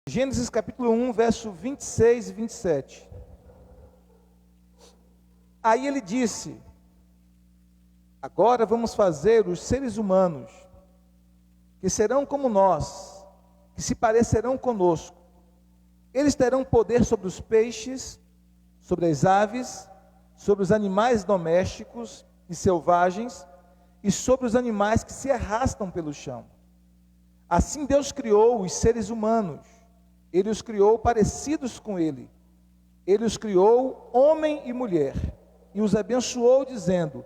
Gênesis capítulo 1, verso 26 e 27. Aí ele disse: agora vamos fazer os seres humanos, que serão como nós, que se parecerão conosco. Eles terão poder sobre os peixes, sobre as aves, sobre os animais domésticos e selvagens, e sobre os animais que se arrastam pelo chão. Assim Deus criou os seres humanos. Ele os criou parecidos com ele. Ele os criou homem e mulher, e os abençoou dizendo: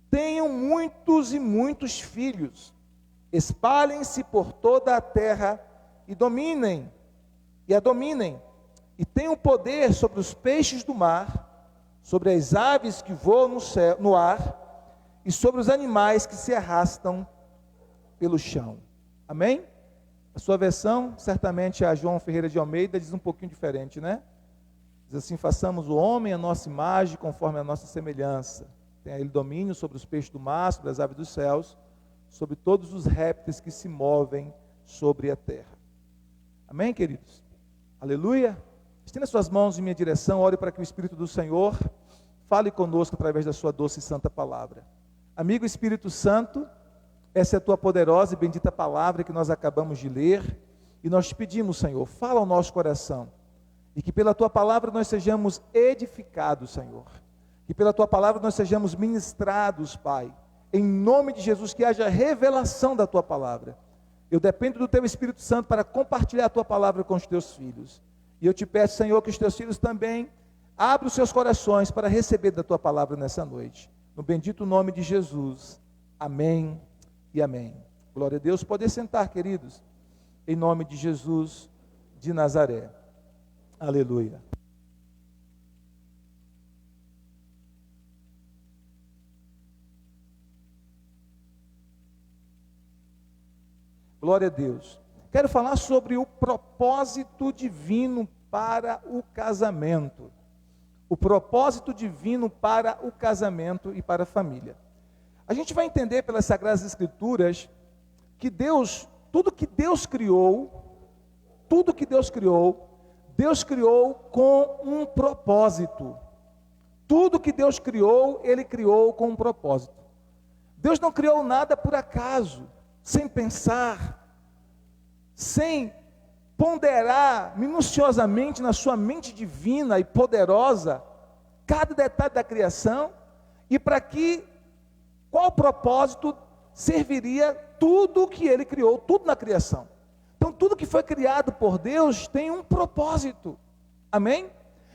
tenham muitos e muitos filhos, espalhem-se por toda a terra e dominem, e tenham poder sobre os peixes do mar, sobre as aves que voam no ar, e sobre os animais que se arrastam pelo chão. Amém? A sua versão, certamente a João Ferreira de Almeida, diz um pouquinho diferente, né? Diz assim: façamos o homem a nossa imagem, conforme a nossa semelhança. Tem ele domínio sobre os peixes do mar, sobre as aves dos céus, sobre todos os répteis que se movem sobre a terra. Amém, queridos? Aleluia. Estenda suas mãos em minha direção, ore para que o Espírito do Senhor fale conosco através da sua doce e santa palavra. Amigo Espírito Santo, essa é a tua poderosa e bendita palavra que nós acabamos de ler, e nós te pedimos, Senhor, fala ao nosso coração, e que pela tua palavra nós sejamos edificados, Senhor, que pela tua palavra nós sejamos ministrados, Pai, em nome de Jesus, que haja revelação da tua palavra. Eu dependo do teu Espírito Santo para compartilhar a tua palavra com os teus filhos, e eu te peço, Senhor, que os teus filhos também abram os seus corações para receber da tua palavra nessa noite, no bendito nome de Jesus, amém e amém. Glória a Deus. Pode sentar, queridos, em nome de Jesus de Nazaré. Aleluia. Glória a Deus. Quero falar sobre o propósito divino para o casamento. O propósito divino para o casamento e para a família. A gente vai entender pelas Sagradas Escrituras que Deus, tudo que Deus criou, Deus criou com um propósito. Tudo que Deus criou, Ele criou com um propósito. Deus não criou nada por acaso, sem pensar, sem ponderar minuciosamente na sua mente divina e poderosa cada detalhe da criação, e para que qual propósito serviria tudo que Ele criou, tudo na criação. Então tudo que foi criado por Deus tem um propósito, amém?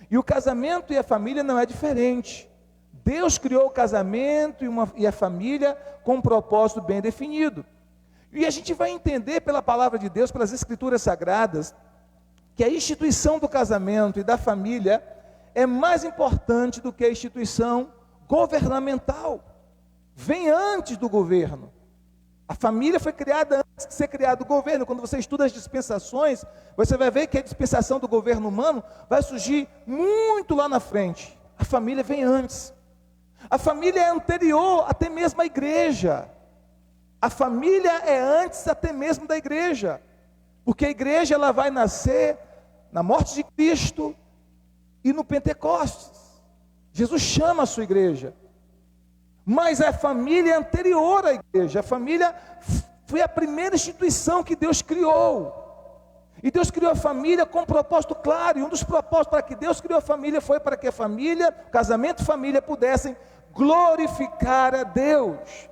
E o casamento e a família não é diferente. Deus criou o casamento e a família com um propósito bem definido. E a gente vai entender pela palavra de Deus, pelas Escrituras Sagradas, que a instituição do casamento e da família é mais importante do que a instituição governamental. Vem antes do governo. A família foi criada antes de ser criado o governo. Quando você estuda as dispensações, você vai ver que a dispensação do governo humano vai surgir muito lá na frente. A família vem antes. A família é anterior até mesmo à igreja. A família é antes até mesmo da igreja. Porque a igreja ela vai nascer na morte de Cristo e no Pentecostes. Jesus chama a sua igreja. Mas a família é anterior à igreja. A família foi a primeira instituição que Deus criou. E Deus criou a família com um propósito claro. E um dos propósitos para que Deus criou a família foi para que a família, casamento e família, pudessem glorificar a Deus.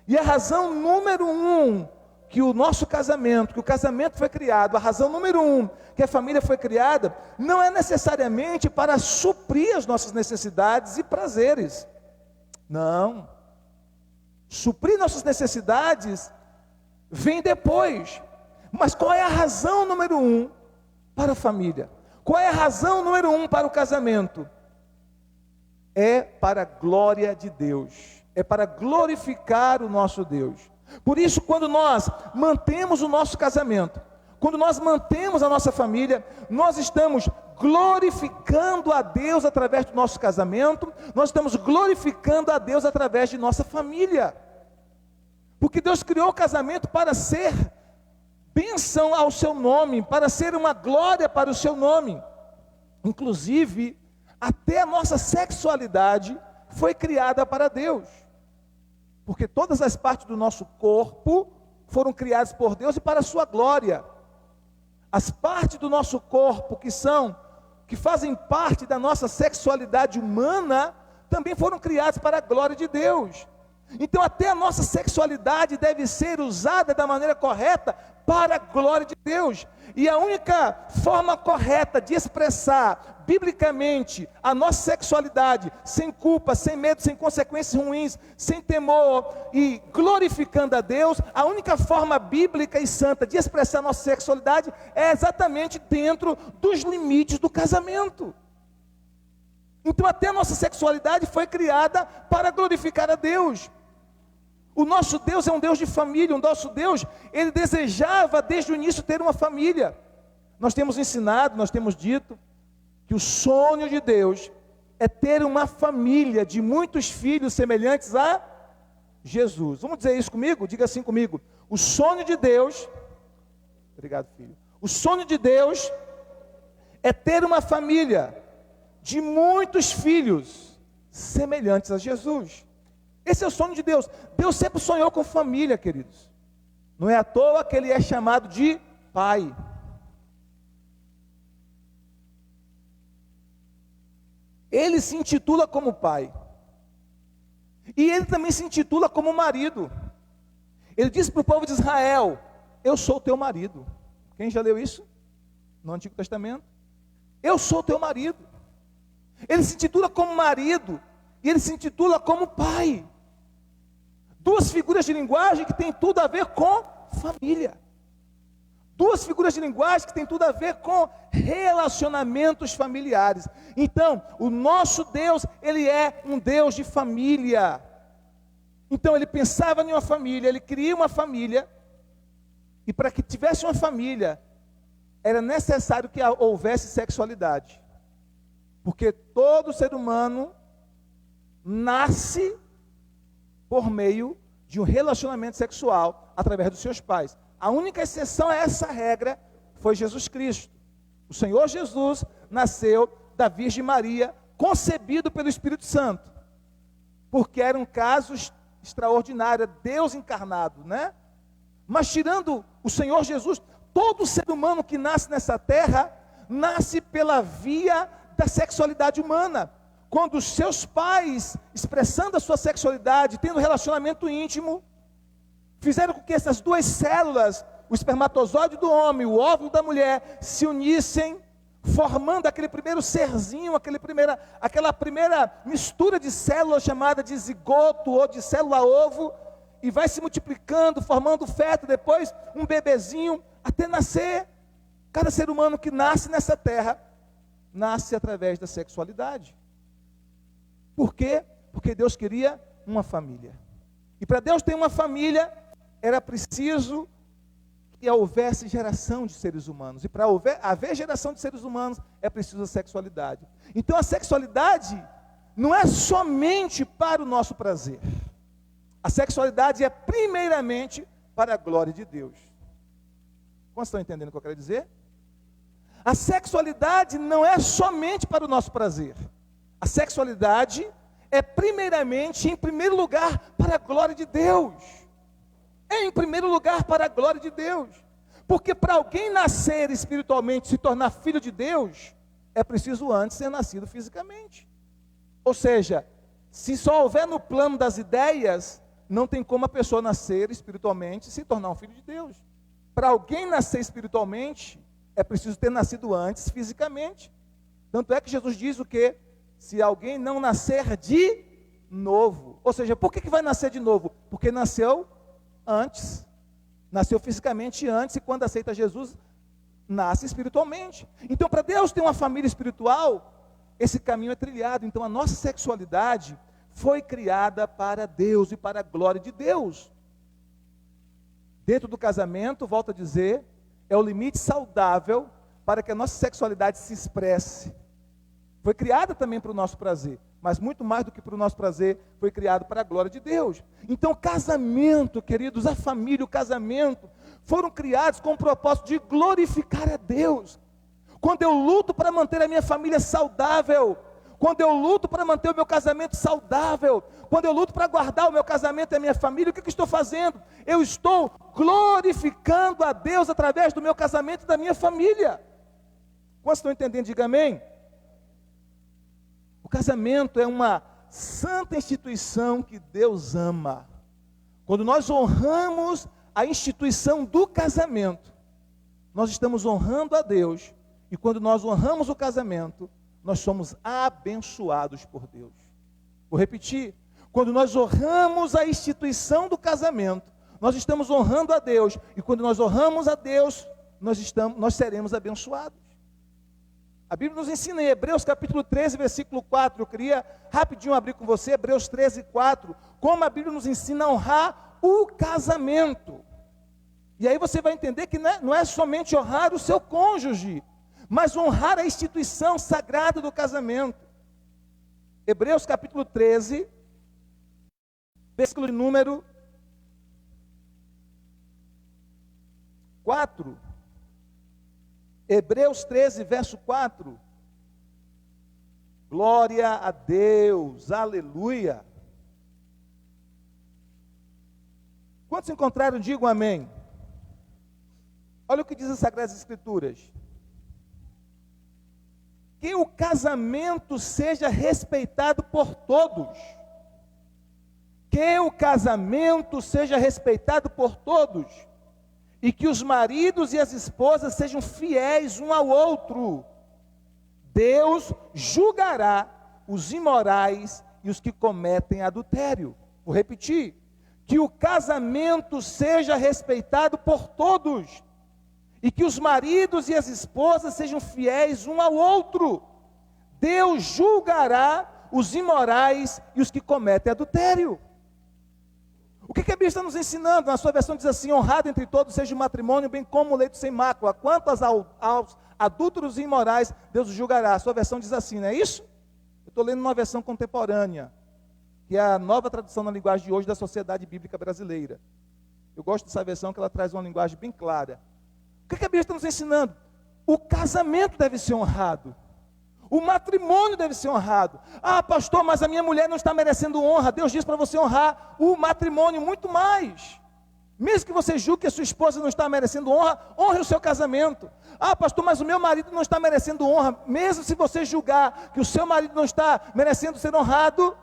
E a razão número um que o nosso casamento, que o casamento foi criado, a razão número um que a família foi criada, não é necessariamente para suprir as nossas necessidades e prazeres. Não, suprir nossas necessidades vem depois. Mas qual é a razão número um para a família? Qual é a razão número um para o casamento? É para a glória de Deus, é para glorificar o nosso Deus. Por isso, quando nós mantemos o nosso casamento, quando nós mantemos a nossa família, nós estamos glorificando a Deus através do nosso casamento, nós estamos glorificando a Deus através de nossa família. Porque Deus criou o casamento para ser bênção ao seu nome, para ser uma glória para o seu nome. Inclusive, até a nossa sexualidade foi criada para Deus. Porque todas as partes do nosso corpo foram criadas por Deus e para a sua glória. As partes do nosso corpo que fazem parte da nossa sexualidade humana, também foram criadas para a glória de Deus. Então até a nossa sexualidade deve ser usada da maneira correta para a glória de Deus. E a única forma correta de expressar biblicamente a nossa sexualidade, sem culpa, sem medo, sem consequências ruins, sem temor e glorificando a Deus, a única forma bíblica e santa de expressar a nossa sexualidade é exatamente dentro dos limites do casamento. Então até a nossa sexualidade foi criada para glorificar a Deus. O nosso Deus é um Deus de família, o nosso Deus, Ele desejava desde o início ter uma família. Nós temos ensinado, nós temos dito, que o sonho de Deus é ter uma família de muitos filhos semelhantes a Jesus. Vamos dizer isso comigo? Diga assim comigo. O sonho de Deus, obrigado filho, o sonho de Deus é ter uma família de muitos filhos semelhantes a Jesus. Esse é o sonho de Deus. Deus sempre sonhou com família, queridos. Não é à toa que Ele é chamado de Pai. Ele se intitula como Pai. E Ele também se intitula como marido. Ele disse para o povo de Israel: eu sou o teu marido. Quem já leu isso no Antigo Testamento? Eu sou o teu marido. Ele se intitula como marido e Ele se intitula como Pai. Duas figuras de linguagem que tem tudo a ver com família. Duas figuras de linguagem que tem tudo a ver com relacionamentos familiares. Então, o nosso Deus, Ele é um Deus de família. Então, Ele pensava em uma família, Ele queria uma família, e para que tivesse uma família, era necessário que houvesse sexualidade. Porque todo ser humano nasce por meio de um relacionamento sexual através dos seus pais. A única exceção a essa regra foi Jesus Cristo. O Senhor Jesus nasceu da Virgem Maria, concebido pelo Espírito Santo, porque era um caso extraordinário, Deus encarnado, né? Mas tirando o Senhor Jesus, todo ser humano que nasce nessa terra, nasce pela via da sexualidade humana. Quando os seus pais, expressando a sua sexualidade, tendo relacionamento íntimo, fizeram com que essas duas células, o espermatozoide do homem, o óvulo da mulher, se unissem, formando aquele primeiro serzinho, aquela primeira mistura de células chamada de zigoto ou de célula-ovo, e vai se multiplicando, formando feto, depois um bebezinho, até nascer. Cada ser humano que nasce nessa terra, nasce através da sexualidade. Por quê? Porque Deus queria uma família. E para Deus ter uma família, era preciso que houvesse geração de seres humanos. E para haver geração de seres humanos, é preciso a sexualidade. Então a sexualidade não é somente para o nosso prazer. A sexualidade é primeiramente para a glória de Deus. Quantos estão entendendo o que eu quero dizer? A sexualidade não é somente para o nosso prazer. A sexualidade é primeiramente, em primeiro lugar, para a glória de Deus. É em primeiro lugar para a glória de Deus. Porque para alguém nascer espiritualmente, se tornar filho de Deus, é preciso antes ser nascido fisicamente. Ou seja, se só houver no plano das ideias, não tem como a pessoa nascer espiritualmente e se tornar um filho de Deus. Para alguém nascer espiritualmente, é preciso ter nascido antes fisicamente. Tanto é que Jesus diz o quê? Se alguém não nascer de novo. Ou seja, por que vai nascer de novo? Porque nasceu antes. Nasceu fisicamente antes, e quando aceita Jesus, nasce espiritualmente. Então, para Deus ter uma família espiritual, esse caminho é trilhado. Então, a nossa sexualidade foi criada para Deus e para a glória de Deus. Dentro do casamento, volto a dizer, é o limite saudável para que a nossa sexualidade se expresse. Foi criada também para o nosso prazer, mas muito mais do que para o nosso prazer, foi criado para a glória de Deus. Então, casamento, queridos, a família, o casamento, foram criados com o propósito de glorificar a Deus. Quando eu luto para manter a minha família saudável, quando eu luto para manter o meu casamento saudável, quando eu luto para guardar o meu casamento e a minha família, o que eu estou fazendo? Eu estou glorificando a Deus através do meu casamento e da minha família. Quantos estão entendendo? Diga amém. O casamento é uma santa instituição que Deus ama. Quando nós honramos a instituição do casamento, nós estamos honrando a Deus. E quando nós honramos o casamento, nós somos abençoados por Deus. Vou repetir. Quando nós honramos a instituição do casamento, nós estamos honrando a Deus. E quando nós honramos a Deus, nós seremos abençoados. A Bíblia nos ensina em Hebreus capítulo 13, versículo 4. Eu queria rapidinho abrir com você, Hebreus 13, 4. Como a Bíblia nos ensina a honrar o casamento. E aí você vai entender que não é somente honrar o seu cônjuge, mas honrar a instituição sagrada do casamento. Hebreus capítulo 13, versículo de número 4. Hebreus 13, verso 4. Glória a Deus, aleluia. Quantos encontraram, digam amém. Olha o que diz as Sagradas Escrituras. Que o casamento seja respeitado por todos. Que o casamento seja respeitado por todos. E que os maridos e as esposas sejam fiéis um ao outro. Deus julgará os imorais e os que cometem adultério. Vou repetir. Que o casamento seja respeitado por todos. E que os maridos e as esposas sejam fiéis um ao outro. Deus julgará os imorais e os que cometem adultério. O que a Bíblia está nos ensinando? Na sua versão diz assim: honrado entre todos seja o matrimônio, bem como o leito sem mácula. Quanto aos adúlteros e imorais, Deus os julgará. A sua versão diz assim, não é isso? Eu estou lendo uma versão contemporânea, que é a nova tradução na linguagem de hoje da Sociedade Bíblica Brasileira. Eu gosto dessa versão, que ela traz uma linguagem bem clara. O que a Bíblia está nos ensinando? O casamento deve ser honrado. O matrimônio deve ser honrado. Ah, pastor, mas a minha mulher não está merecendo honra. Deus diz para você honrar o matrimônio muito mais. Mesmo que você julgue que a sua esposa não está merecendo honra, honre o seu casamento. Ah, pastor, mas o meu marido não está merecendo honra. Mesmo se você julgar que o seu marido não está merecendo ser honrado,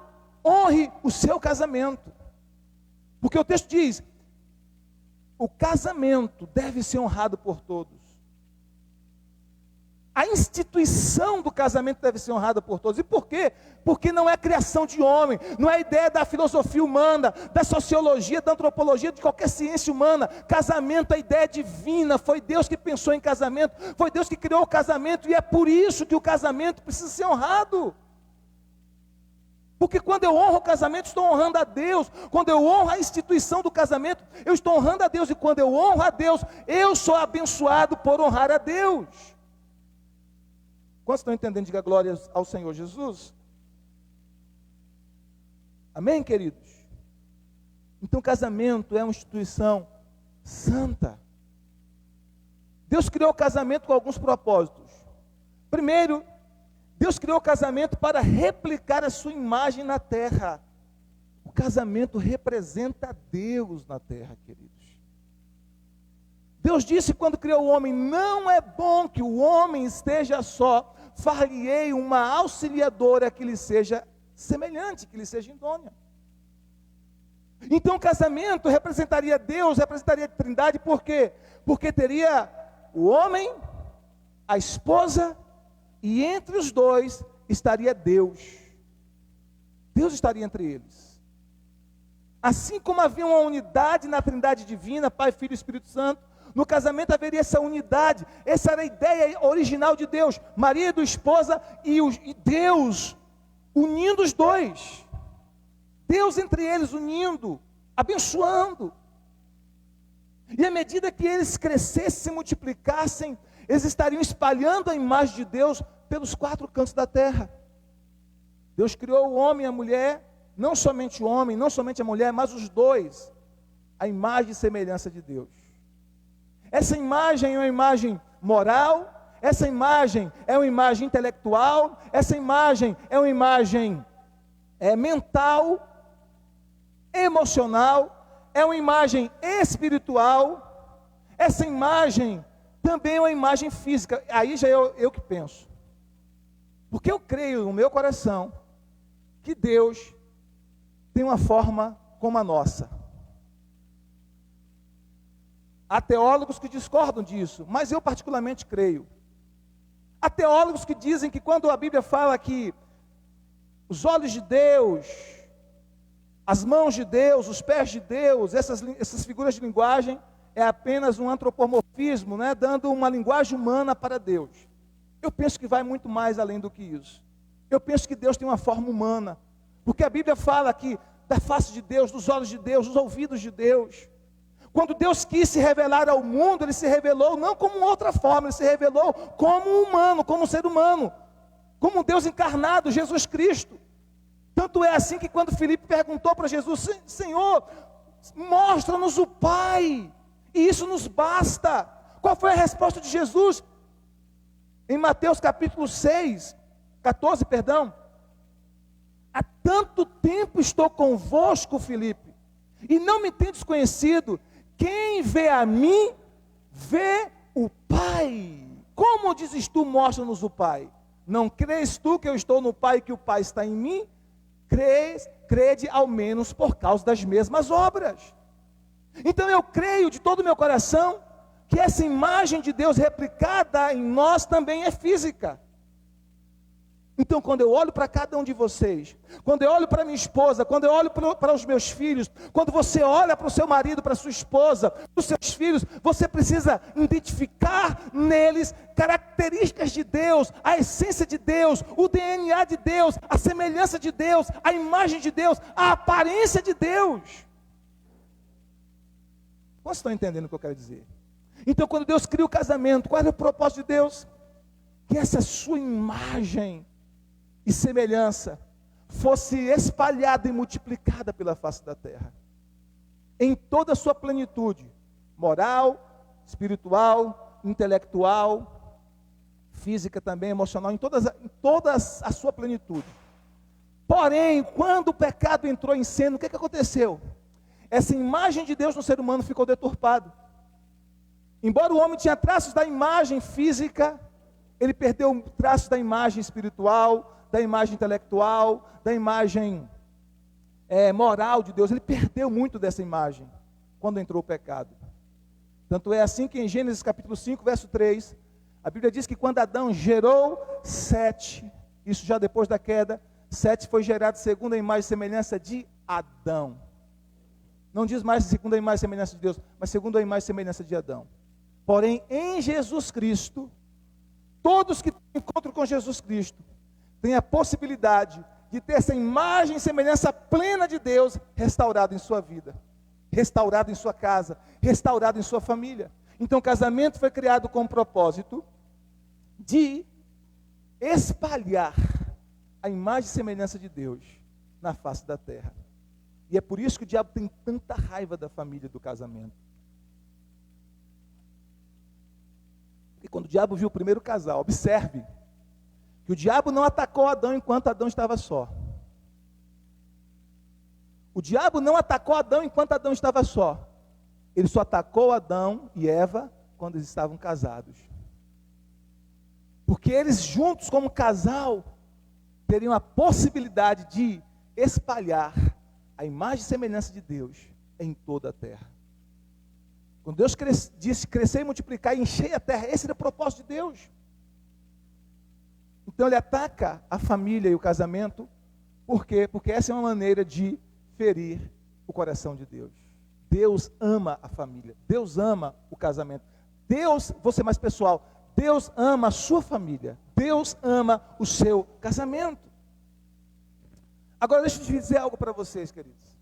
honre o seu casamento. Porque o texto diz: o casamento deve ser honrado por todos. A instituição do casamento deve ser honrada por todos. E por quê? Porque não é criação de homem, não é ideia da filosofia humana, da sociologia, da antropologia, de qualquer ciência humana. Casamento é ideia divina, foi Deus que pensou em casamento, foi Deus que criou o casamento, e é por isso que o casamento precisa ser honrado. Porque quando eu honro o casamento, estou honrando a Deus. Quando eu honro a instituição do casamento, eu estou honrando a Deus. E quando eu honro a Deus, eu sou abençoado por honrar a Deus. Quantos estão entendendo? Diga glória ao Senhor Jesus. Amém, queridos? Então, casamento é uma instituição santa. Deus criou o casamento com alguns propósitos. Primeiro, Deus criou o casamento para replicar a sua imagem na terra. O casamento representa Deus na terra, queridos. Deus disse quando criou o homem: não é bom que o homem esteja só, far-lhe-ei uma auxiliadora que lhe seja semelhante, que lhe seja idônea. Então o casamento representaria Deus, representaria a Trindade. Por quê? Porque teria o homem, a esposa, e entre os dois estaria Deus. Deus estaria entre eles. Assim como havia uma unidade na Trindade divina, Pai, Filho e Espírito Santo, no casamento haveria essa unidade. Essa era a ideia original de Deus. Marido, esposa e Deus unindo os dois. Deus entre eles unindo, abençoando. E à medida que eles crescessem, se multiplicassem, eles estariam espalhando a imagem de Deus pelos 4 cantos da terra. Deus criou o homem e a mulher, não somente o homem, não somente a mulher, mas os dois, a imagem e semelhança de Deus. Essa imagem é uma imagem moral, essa imagem é uma imagem intelectual, essa imagem é uma imagem mental, emocional, é uma imagem espiritual, essa imagem também é uma imagem física. Aí já eu que penso, porque eu creio no meu coração que Deus tem uma forma como a nossa. Há teólogos que discordam disso, mas eu particularmente creio. Há teólogos que dizem que quando a Bíblia fala que os olhos de Deus, as mãos de Deus, os pés de Deus, essas figuras de linguagem, é apenas um antropomorfismo, né, dando uma linguagem humana para Deus. Eu penso que vai muito mais além do que isso. Eu penso que Deus tem uma forma humana, porque a Bíblia fala aqui da face de Deus, dos olhos de Deus, dos ouvidos de Deus. Quando Deus quis se revelar ao mundo, Ele se revelou não como outra forma, Ele se revelou como um humano, como um ser humano, como um Deus encarnado, Jesus Cristo. Tanto é assim que quando Filipe perguntou para Jesus, Senhor, mostra-nos o Pai, e isso nos basta. Qual foi a resposta de Jesus? Em Mateus capítulo 14, há tanto tempo estou convosco, Filipe, e não me tendes conhecido. Quem vê a mim, vê o Pai. Como dizes tu, mostra-nos o Pai? Não crês tu que eu estou no Pai e que o Pai está em mim? Crede ao menos por causa das mesmas obras. Então eu creio de todo o meu coração que essa imagem de Deus replicada em nós também é física. Então, quando eu olho para cada um de vocês, quando eu olho para minha esposa, quando eu olho para os meus filhos, quando você olha para o seu marido, para a sua esposa, para os seus filhos, você precisa identificar neles características de Deus, a essência de Deus, o DNA de Deus, a semelhança de Deus, a imagem de Deus, a aparência de Deus. Vocês estão entendendo o que eu quero dizer? Então, quando Deus cria o casamento, qual é o propósito de Deus? Que essa sua imagem e semelhança fosse espalhada e multiplicada pela face da terra, em toda a sua plenitude, moral, espiritual, intelectual, física também, emocional, em toda a sua plenitude. Porém, quando o pecado entrou em cena, o que aconteceu? Essa imagem de Deus no ser humano ficou deturpada. Embora o homem tinha traços da imagem física, ele perdeu traços da imagem espiritual, da imagem intelectual, da imagem moral de Deus. Ele perdeu muito dessa imagem quando entrou o pecado. Tanto é assim que em Gênesis capítulo 5, verso 3, a Bíblia diz que quando Adão gerou Sete, isso já depois da queda, Sete foi gerado segundo a imagem e semelhança de Adão. Não diz mais segundo a imagem e semelhança de Deus, mas segundo a imagem e semelhança de Adão. Porém, em Jesus Cristo, todos que encontram com Jesus Cristo têm a possibilidade de ter essa imagem e semelhança plena de Deus restaurada em sua vida, restaurado em sua casa, restaurado em sua família. Então o casamento foi criado com o propósito de espalhar a imagem e semelhança de Deus na face da terra. E é por isso que o diabo tem tanta raiva da família, do casamento. E quando o diabo viu o primeiro casal, observe que o diabo não atacou Adão enquanto Adão estava só. O diabo não atacou Adão enquanto Adão estava só. Ele só atacou Adão e Eva quando eles estavam casados. Porque eles juntos como casal teriam a possibilidade de espalhar a imagem e semelhança de Deus em toda a terra. Quando Deus disse crescer e multiplicar e encher a terra, esse era o propósito de Deus. Então ele ataca a família e o casamento. Por quê? Porque essa é uma maneira de ferir o coração de Deus. Deus ama a família, Deus ama o casamento. Deus, vou ser mais pessoal, Deus ama a sua família, Deus ama o seu casamento. Agora deixa eu dizer algo para vocês, queridos.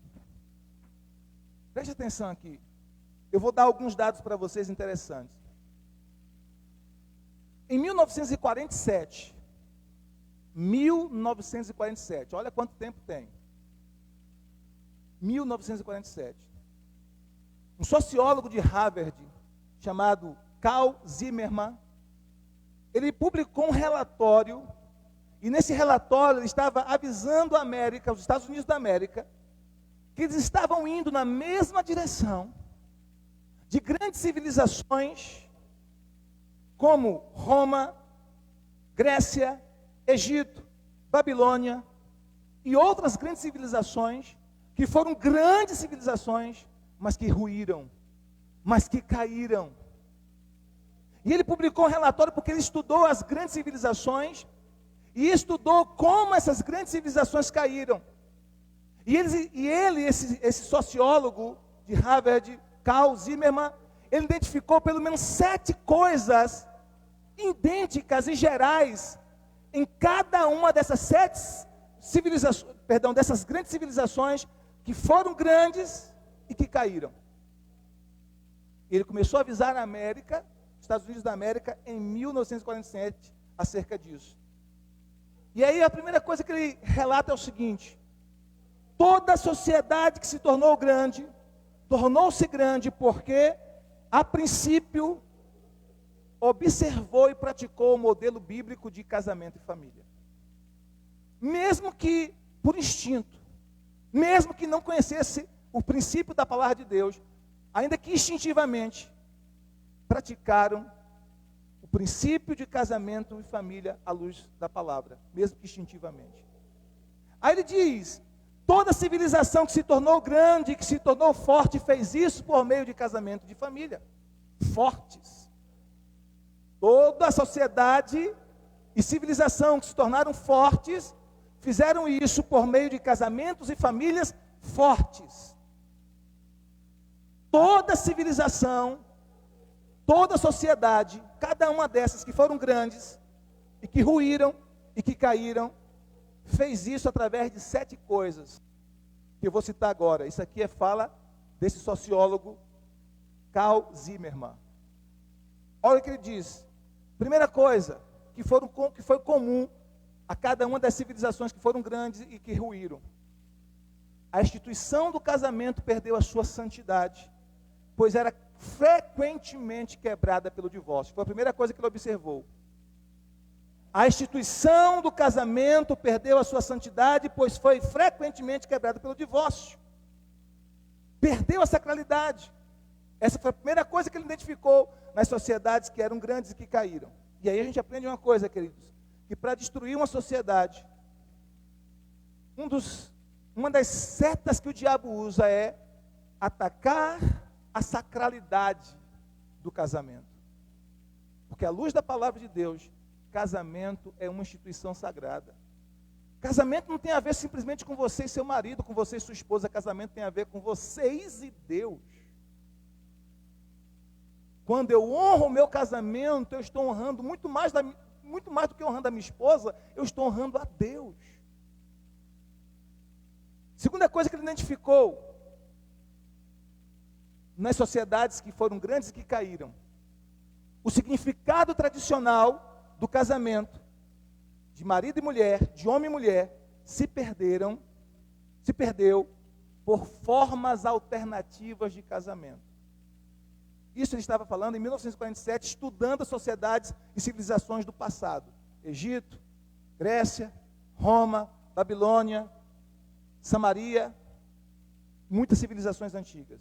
Preste atenção aqui. Eu vou dar alguns dados para vocês interessantes. Em 1947, olha quanto tempo tem. 1947. Um sociólogo de Harvard, chamado Carl Zimmermann, ele publicou um relatório, e nesse relatório ele estava avisando a América, os Estados Unidos da América, que eles estavam indo na mesma direção de grandes civilizações, como Roma, Grécia, Egito, Babilônia e outras grandes civilizações, que foram grandes civilizações, mas que ruíram, mas que caíram. E ele publicou um relatório porque ele estudou as grandes civilizações e estudou como essas grandes civilizações caíram. E esse sociólogo de Harvard, Carl Zimmermann, ele identificou pelo menos 7 coisas idênticas e gerais em cada uma dessas dessas grandes civilizações que foram grandes e que caíram. Ele começou a avisar a América, Estados Unidos da América, em 1947, acerca disso. E aí a primeira coisa que ele relata é o seguinte: toda sociedade que se tornou grande, tornou-se grande porque, a princípio, observou e praticou o modelo bíblico de casamento e família. Mesmo que por instinto, mesmo que não conhecesse o princípio da palavra de Deus, ainda que instintivamente, praticaram o princípio de casamento e família à luz da palavra, mesmo que instintivamente. Aí ele diz: toda civilização que se tornou grande, que se tornou forte, fez isso por meio de casamento de família. Fortes. Toda a sociedade e civilização que se tornaram fortes, fizeram isso por meio de casamentos e famílias fortes. Toda civilização, toda sociedade, cada uma dessas que foram grandes, e que ruíram, e que caíram, fez isso através de 7 coisas, que eu vou citar agora. Isso aqui é fala desse sociólogo, Carl Zimmermann. Olha o que ele diz. Primeira coisa, que foi comum a cada uma das civilizações que foram grandes e que ruíram. A instituição do casamento perdeu a sua santidade, pois era frequentemente quebrada pelo divórcio. Foi a primeira coisa que ele observou. A instituição do casamento perdeu a sua santidade, pois foi frequentemente quebrada pelo divórcio. Perdeu a sacralidade. Essa foi a primeira coisa que ele identificou nas sociedades que eram grandes e que caíram. E aí a gente aprende uma coisa, queridos, que para destruir uma sociedade, uma das setas que o diabo usa é atacar a sacralidade do casamento. Porque à luz da palavra de Deus, casamento é uma instituição sagrada. Casamento não tem a ver simplesmente com você e seu marido, com você e sua esposa. Casamento tem a ver com vocês e Deus. Quando eu honro o meu casamento, eu estou honrando muito mais do que honrando a minha esposa, eu estou honrando a Deus. Segunda coisa que ele identificou nas sociedades que foram grandes e que caíram: o significado tradicional do casamento, de marido e mulher, de homem e mulher, se perdeu por formas alternativas de casamento. Isso ele estava falando em 1947, estudando as sociedades e civilizações do passado. Egito, Grécia, Roma, Babilônia, Samaria, muitas civilizações antigas.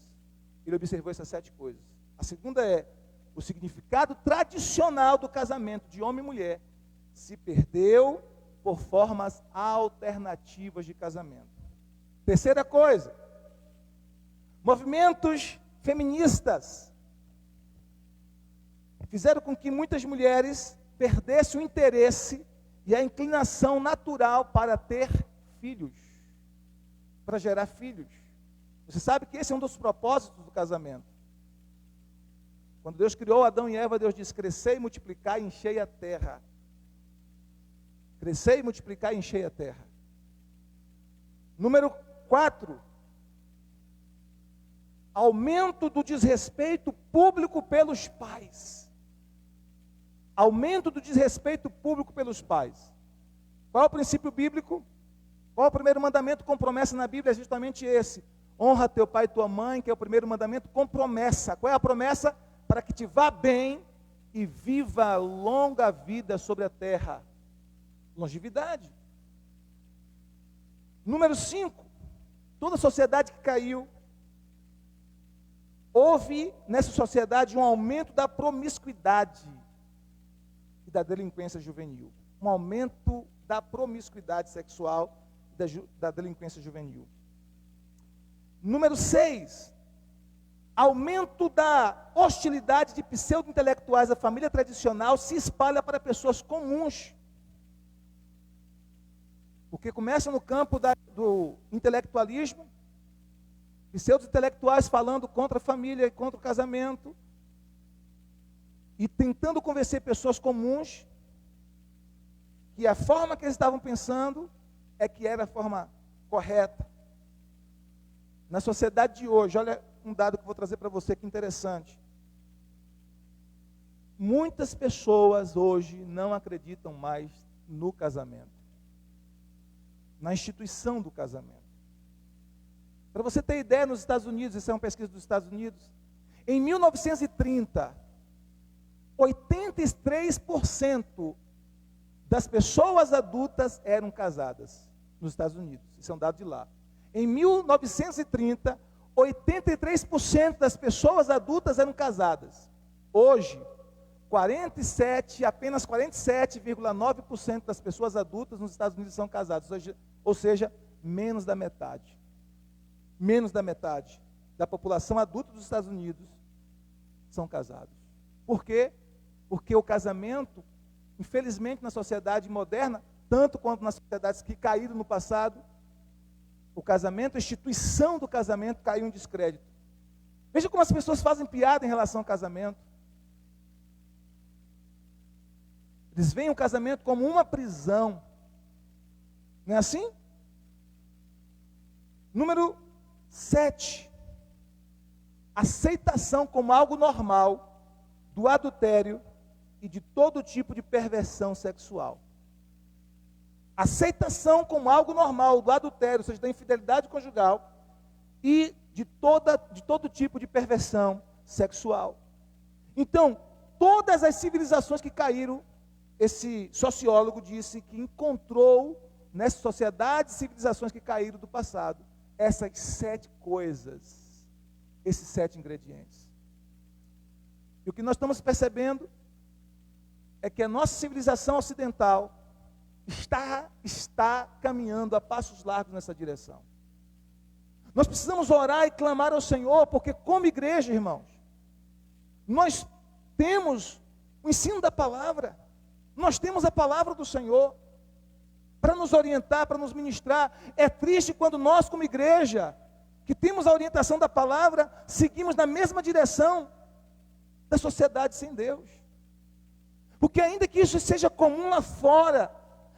Ele observou essas 7 coisas. A segunda é: o significado tradicional do casamento de homem e mulher se perdeu por formas alternativas de casamento. Terceira coisa: movimentos feministas fizeram com que muitas mulheres perdessem o interesse e a inclinação natural para ter filhos, para gerar filhos. Você sabe que esse é um dos propósitos do casamento. Quando Deus criou Adão e Eva, Deus disse: crescei, multiplicai e enchei a terra. Crescei, multiplicai e enchei a terra. Número 4, aumento do desrespeito público pelos pais. Aumento do desrespeito público pelos pais. Qual é o princípio bíblico? Qual é o primeiro mandamento com promessa na Bíblia? É justamente esse. Honra teu pai e tua mãe, que é o primeiro mandamento com promessa. Qual é a promessa? Para que te vá bem e viva longa vida sobre a terra. Longevidade. Número 5. Toda sociedade que caiu, houve nessa sociedade um aumento da promiscuidade e da delinquência juvenil. Um aumento da promiscuidade sexual e da delinquência juvenil. Número 6. Aumento da hostilidade de pseudo-intelectuais à família tradicional se espalha para pessoas comuns. Porque começa no campo do intelectualismo, pseudo-intelectuais falando contra a família e contra o casamento, e tentando convencer pessoas comuns que a forma que eles estavam pensando é que era a forma correta. Na sociedade de hoje, olha um dado que eu vou trazer para você que interessante. Muitas pessoas hoje não acreditam mais no casamento, na instituição do casamento. Para você ter ideia, nos Estados Unidos, isso é uma pesquisa dos Estados Unidos, em 1930, 83% das pessoas adultas eram casadas nos Estados Unidos. Isso é um dado de lá. Em 1930, 83% das pessoas adultas eram casadas. Hoje, apenas 47,9% das pessoas adultas nos Estados Unidos são casadas. Ou seja, menos da metade. Menos da metade da população adulta dos Estados Unidos são casados. Por quê? Porque o casamento, infelizmente na sociedade moderna, tanto quanto nas sociedades que caíram no passado, o casamento, a instituição do casamento caiu em descrédito. Veja como as pessoas fazem piada em relação ao casamento. Eles veem o casamento como uma prisão. Não é assim? Número 7. Aceitação como algo normal do adultério e de todo tipo de perversão sexual. Aceitação como algo normal do adultério, ou seja, da infidelidade conjugal e de todo tipo de perversão sexual. Então, todas as civilizações que caíram, esse sociólogo disse que encontrou nessas sociedades e civilizações que caíram do passado, essas 7 coisas, esses 7 ingredientes. E o que nós estamos percebendo é que a nossa civilização ocidental está caminhando a passos largos nessa direção. Nós precisamos orar e clamar ao Senhor, porque como igreja, irmãos, nós temos o ensino da palavra, nós temos a palavra do Senhor para nos orientar, para nos ministrar. É triste quando nós, como igreja, que temos a orientação da palavra, seguimos na mesma direção da sociedade sem Deus. Porque ainda que isso seja comum lá fora,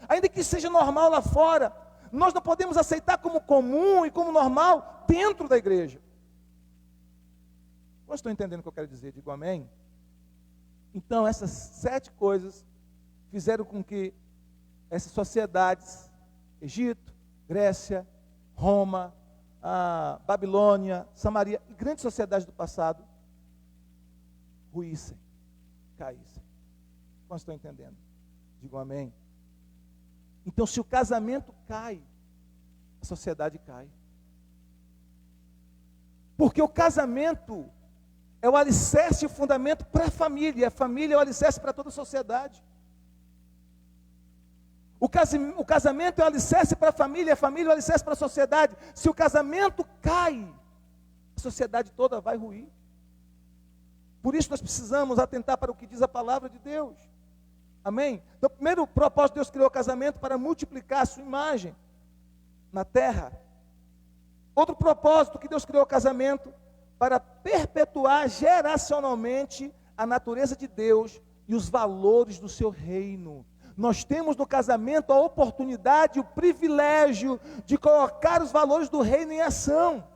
ainda que isso seja normal lá fora, nós não podemos aceitar como comum e como normal dentro da igreja. Vocês estão entendendo o que eu quero dizer? Digo amém? Então essas 7 coisas fizeram com que essas sociedades, Egito, Grécia, Roma, Babilônia, Samaria e grandes sociedades do passado, ruíssem, caíssem. Vocês estão entendendo? Digo amém. Então, se o casamento cai, a sociedade cai. Porque o casamento é o alicerce e o fundamento para a família. E a família é o alicerce para toda a sociedade. O casamento é o alicerce para a família é o alicerce para a sociedade. Se o casamento cai, a sociedade toda vai ruir. Por isso nós precisamos atentar para o que diz a palavra de Deus. Amém? Então, primeiro propósito, Deus criou o casamento para multiplicar a sua imagem na terra. Outro propósito que Deus criou o casamento para perpetuar geracionalmente a natureza de Deus e os valores do seu reino. Nós temos no casamento a oportunidade, o privilégio de colocar os valores do reino em ação.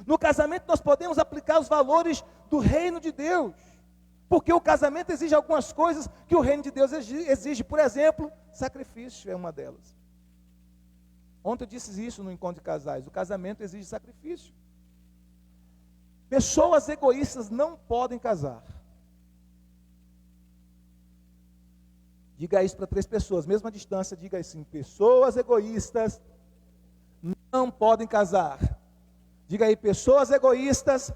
No casamento nós podemos aplicar os valores do reino de Deus. Porque o casamento exige algumas coisas que o reino de Deus exige. Por exemplo, sacrifício é uma delas. Ontem eu disse isso no encontro de casais. O casamento exige sacrifício. Pessoas egoístas não podem casar. Diga isso para 3 pessoas, mesma distância, diga assim: pessoas egoístas não podem casar. Diga aí: pessoas egoístas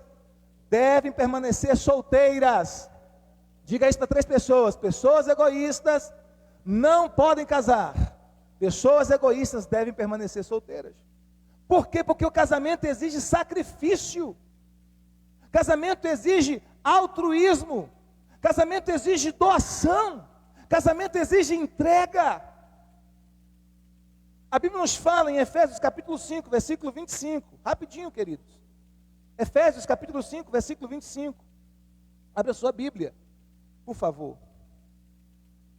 devem permanecer solteiras. Diga isso para 3 pessoas: pessoas egoístas não podem casar. Pessoas egoístas devem permanecer solteiras. Por quê? Porque o casamento exige sacrifício. Casamento exige altruísmo. Casamento exige doação. Casamento exige entrega. A Bíblia nos fala em Efésios capítulo 5, versículo 25. Rapidinho, queridos. Efésios capítulo 5, versículo 25. Abre a sua Bíblia, por favor.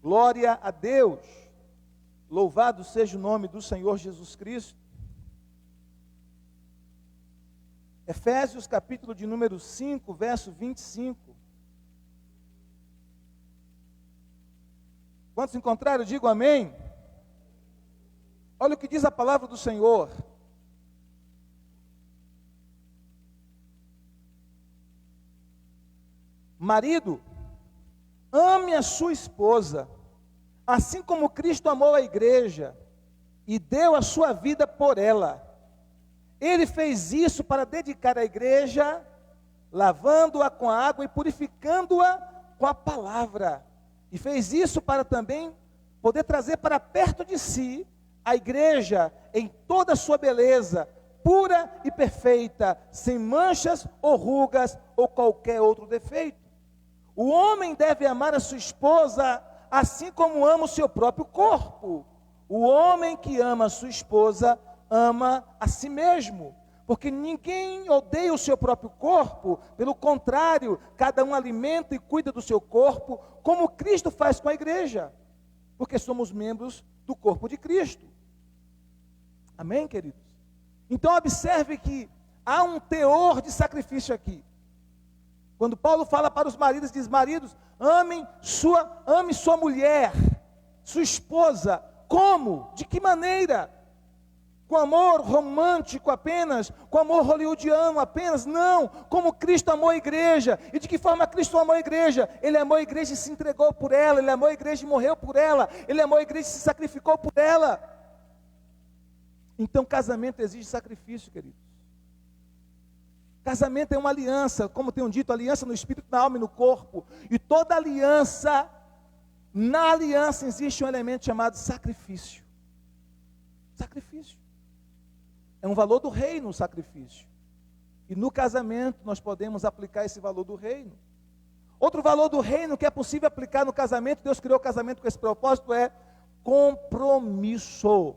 Glória a Deus. Louvado seja o nome do Senhor Jesus Cristo. Efésios capítulo de número 5, verso 25. Quantos encontraram, digam amém. Olha o que diz a palavra do Senhor. Marido, ame a sua esposa, assim como Cristo amou a igreja e deu a sua vida por ela. Ele fez isso para dedicar a igreja, lavando-a com a água e purificando-a com a palavra. E fez isso para também poder trazer para perto de si a igreja em toda a sua beleza, pura e perfeita, sem manchas ou rugas ou qualquer outro defeito. O homem deve amar a sua esposa assim como ama o seu próprio corpo. O homem que ama a sua esposa ama a si mesmo, porque ninguém odeia o seu próprio corpo, pelo contrário, cada um alimenta e cuida do seu corpo, como Cristo faz com a igreja, porque somos membros do corpo de Cristo. Amém, queridos? Então observe que há um teor de sacrifício aqui. Quando Paulo fala para os maridos, diz: maridos, ame sua mulher, sua esposa. Como? De que maneira? Com amor romântico apenas, com amor hollywoodiano apenas, não, como Cristo amou a igreja. E de que forma Cristo amou a igreja? Ele amou a igreja e se entregou por ela, ele amou a igreja e morreu por ela, ele amou a igreja e se sacrificou por ela. Então casamento exige sacrifício, queridos. Casamento é uma aliança, como tenho dito, aliança no espírito, na alma e no corpo. E toda aliança, na aliança existe um elemento chamado sacrifício. Sacrifício. É um valor do reino o sacrifício. E no casamento nós podemos aplicar esse valor do reino. Outro valor do reino que é possível aplicar no casamento, Deus criou o casamento com esse propósito, é compromisso.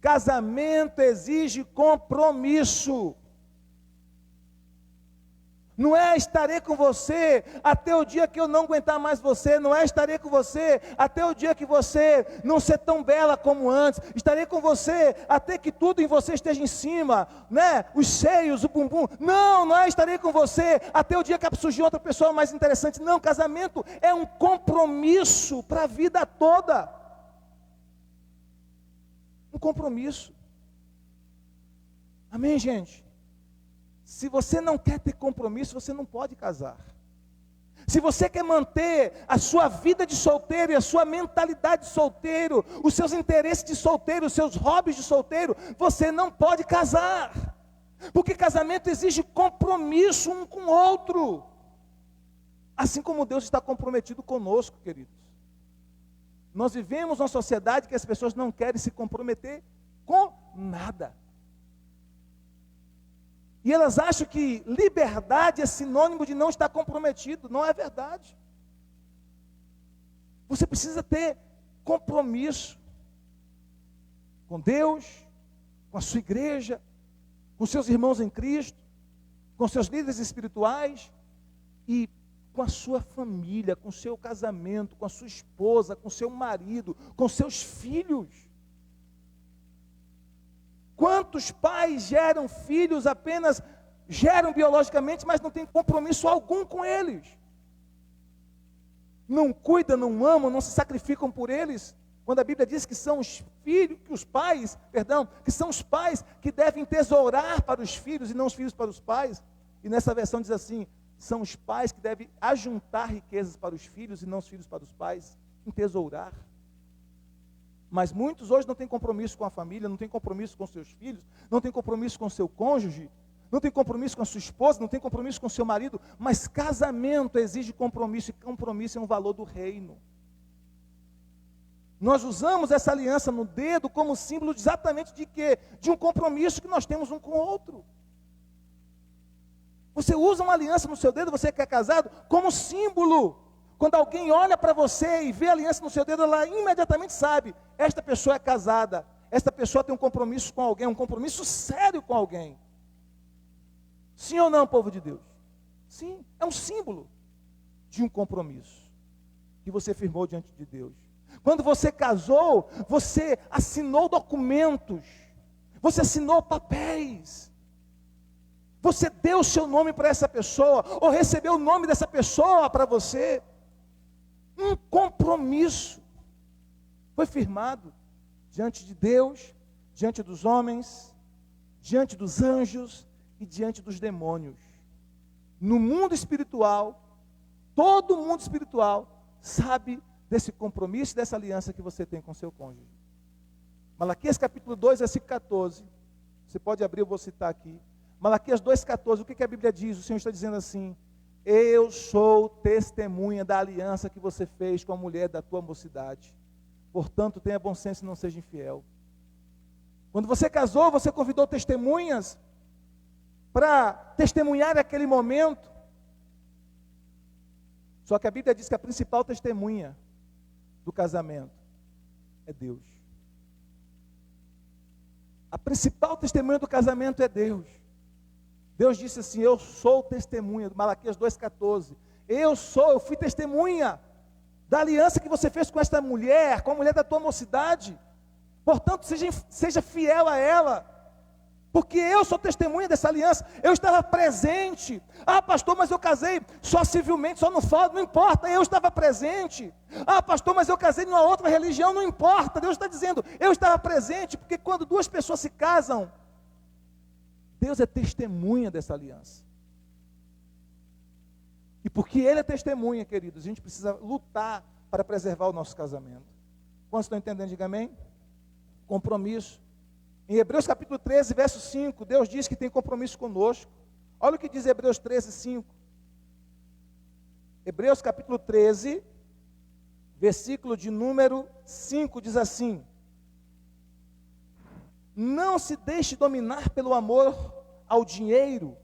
Casamento exige compromisso. Não é estarei com você até o dia que eu não aguentar mais você. Não é estarei com você até o dia que você não ser tão bela como antes. Estarei com você até que tudo em você esteja em cima, né? Os seios, o bumbum. Não é estarei com você até o dia que surgir outra pessoa mais interessante. Não, casamento é um compromisso para a vida toda. Um compromisso. Amém, gente? Se você não quer ter compromisso, você não pode casar. Se você quer manter a sua vida de solteiro e a sua mentalidade de solteiro, os seus interesses de solteiro, os seus hobbies de solteiro, você não pode casar. Porque casamento exige compromisso um com o outro. Assim como Deus está comprometido conosco, queridos. Nós vivemos uma sociedade que as pessoas não querem se comprometer com nada. E elas acham que liberdade é sinônimo de não estar comprometido. Não é verdade. Você precisa ter compromisso com Deus, com a sua igreja, com seus irmãos em Cristo, com seus líderes espirituais e com a sua família, com o seu casamento, com a sua esposa, com o seu marido, com seus filhos. Quantos pais geram filhos, apenas geram biologicamente, mas não tem compromisso algum com eles? não cuidam, não amam, não se sacrificam por eles. Quando a Bíblia diz que são os filhos, que são os pais que devem tesourar para os filhos e não os filhos para os pais. E nessa versão diz assim, são os pais que devem ajuntar riquezas para os filhos e não os filhos para os pais, entesourar. Mas muitos hoje não têm compromisso com a família, não têm compromisso com seus filhos, não têm compromisso com seu cônjuge, não têm compromisso com a sua esposa, não têm compromisso com seu marido, mas casamento exige compromisso, e compromisso é um valor do reino. Nós usamos essa aliança no dedo como símbolo exatamente de quê? De um compromisso que nós temos um com o outro. Você usa uma aliança no seu dedo, você que é casado, como símbolo. Quando alguém olha para você e vê a aliança no seu dedo, ela imediatamente sabe, esta pessoa é casada, esta pessoa tem um compromisso com alguém, um compromisso sério com alguém. Sim ou não, povo de Deus? Sim, é um símbolo de um compromisso que você firmou diante de Deus. Quando você casou, você assinou documentos, você assinou papéis, você deu o seu nome para essa pessoa, ou recebeu o nome dessa pessoa para você. Um compromisso foi firmado diante de Deus, diante dos homens, diante dos anjos e diante dos demônios. No mundo espiritual, todo mundo espiritual sabe desse compromisso, dessa aliança que você tem com seu cônjuge. Malaquias capítulo 2, versículo 14. Você pode abrir, eu vou citar aqui. Malaquias 2,14, o que a Bíblia diz? O Senhor está dizendo assim: eu sou testemunha da aliança que você fez com a mulher da tua mocidade. Portanto, tenha bom senso e não seja infiel. Quando você casou, você convidou testemunhas para testemunhar aquele momento. Só que a Bíblia diz que a principal testemunha do casamento é Deus. A principal testemunha do casamento é Deus. Deus disse assim: eu sou testemunha, Malaquias 2,14. Eu fui testemunha da aliança que você fez com esta mulher, com a mulher da tua mocidade. Portanto, seja fiel a ela, porque eu sou testemunha dessa aliança. Eu estava presente. Ah, pastor, mas eu casei só civilmente, só no fórum, não importa, eu estava presente. Ah, pastor, mas eu casei em uma outra religião, não importa. Deus está dizendo, eu estava presente, porque quando duas pessoas se casam, Deus é testemunha dessa aliança. E porque Ele é testemunha, queridos, a gente precisa lutar para preservar o nosso casamento. Quantos estão entendendo? Diga amém. Compromisso. Em Hebreus capítulo 13, verso 5, Deus diz que tem compromisso conosco. Olha o que diz Hebreus 13, 5. Hebreus capítulo 13, versículo de número 5, diz assim: não se deixe dominar pelo amor ao dinheiro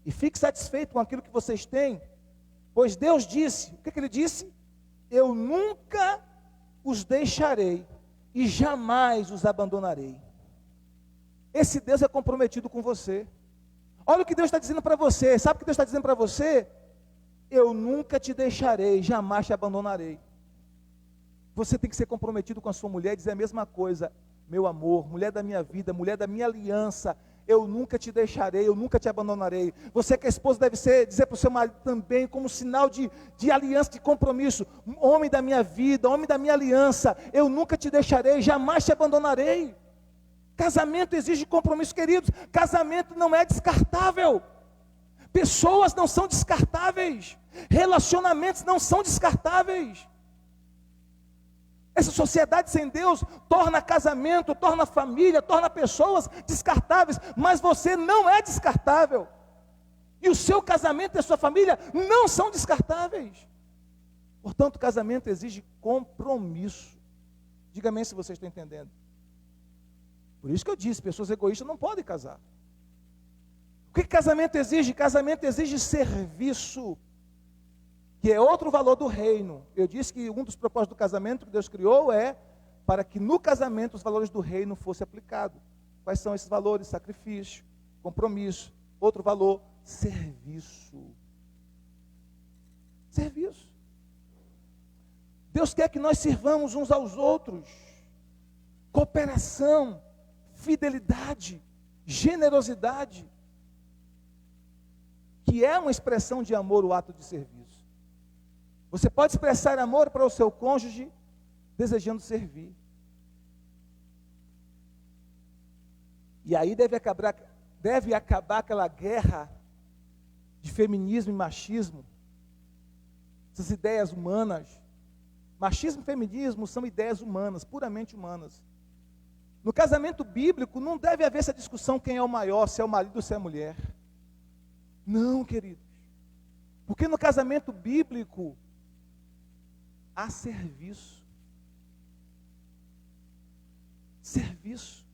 e fique satisfeito com aquilo que vocês têm, pois Deus disse, o que Ele disse? Eu nunca os deixarei e jamais os abandonarei. Esse Deus é comprometido com você. Olha o que Deus está dizendo para você. Sabe o que Deus está dizendo para você? Eu nunca te deixarei, jamais te abandonarei. Você tem que ser comprometido com a sua mulher e dizer a mesma coisa: meu amor, mulher da minha vida, mulher da minha aliança, eu nunca te deixarei, eu nunca te abandonarei. Você que é esposa deve dizer para o seu marido também, como sinal de aliança, de compromisso: homem da minha vida, homem da minha aliança, eu nunca te deixarei, jamais te abandonarei. Casamento exige compromisso, queridos. Casamento não é descartável. Pessoas não são descartáveis. Relacionamentos não são descartáveis. Essa sociedade sem Deus torna casamento, torna família, torna pessoas descartáveis, mas você não é descartável. E o seu casamento e a sua família não são descartáveis. Portanto, casamento exige compromisso. Diga amém se você está entendendo. Por isso que eu disse, pessoas egoístas não podem casar. O que casamento exige? Casamento exige serviço, que é outro valor do reino. Eu disse que um dos propósitos do casamento que Deus criou é para que no casamento os valores do reino fossem aplicados. Quais são esses valores? Sacrifício, compromisso. Outro valor, serviço. Serviço. Deus quer que nós sirvamos uns aos outros. Cooperação, fidelidade, generosidade, que é uma expressão de amor, o ato de serviço. Você pode expressar amor para o seu cônjuge desejando servir. E aí deve acabar aquela guerra de feminismo e machismo, essas ideias humanas. Machismo e feminismo são ideias humanas, puramente humanas. No casamento bíblico não deve haver essa discussão quem é o maior, se é o marido ou se é a mulher. Não, queridos. Porque no casamento bíblico há serviço. Serviço.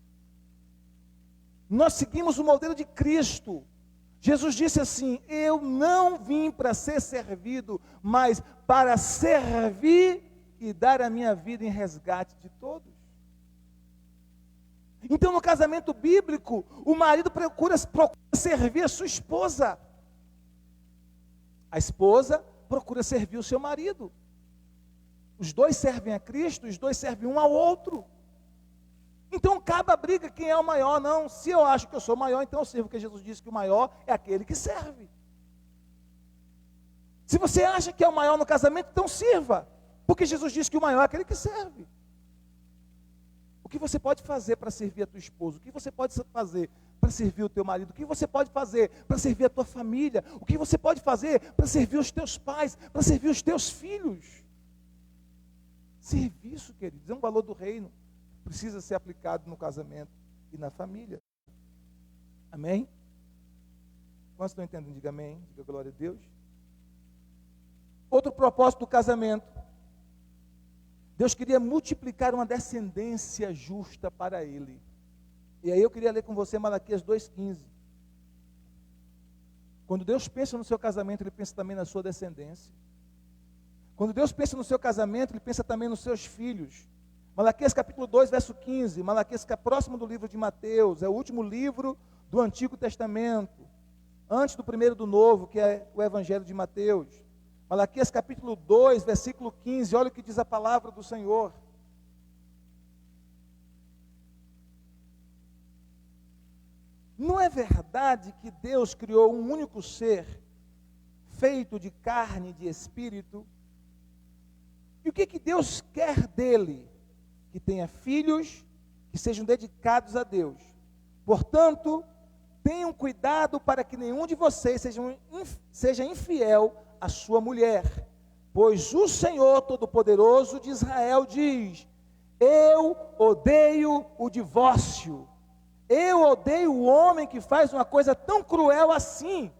Nós seguimos o modelo de Cristo. Jesus disse assim: eu não vim para ser servido, mas para servir e dar a minha vida em resgate de todos. Então, no casamento bíblico, o marido procura servir a sua esposa. A esposa procura servir o seu marido. Os dois servem a Cristo, os dois servem um ao outro. Então, acaba a briga, quem é o maior? Não, se eu acho que eu sou maior, então eu sirvo, porque Jesus disse que o maior é aquele que serve. Se você acha que é o maior no casamento, então sirva, porque Jesus disse que o maior é aquele que serve. O que você pode fazer para servir a tua esposa? O que você pode fazer para servir o teu marido? O que você pode fazer para servir a tua família? O que você pode fazer para servir os teus pais, para servir os teus filhos? Serviço, queridos, é um valor do reino. Precisa ser aplicado no casamento e na família. Amém? Quantos estão entendendo? Diga amém. Diga glória a Deus. Outro propósito do casamento. Deus queria multiplicar uma descendência justa para ele. E aí eu queria ler com você Malaquias 2,15. Quando Deus pensa no seu casamento, Ele pensa também na sua descendência. Quando Deus pensa no seu casamento, Ele pensa também nos seus filhos. Malaquias capítulo 2, verso 15. Malaquias que é próximo do livro de Mateus. É o último livro do Antigo Testamento. Antes do primeiro do Novo, que é o Evangelho de Mateus. Malaquias capítulo 2, versículo 15, olha o que diz a palavra do Senhor. Não é verdade que Deus criou um único ser, feito de carne e de espírito? E o que Deus quer dele? Que tenha filhos que sejam dedicados a Deus. Portanto, tenham cuidado para que nenhum de vocês seja infiel a sua mulher, pois o Senhor Todo-Poderoso de Israel diz: eu odeio o divórcio, eu odeio o homem que faz uma coisa tão cruel assim.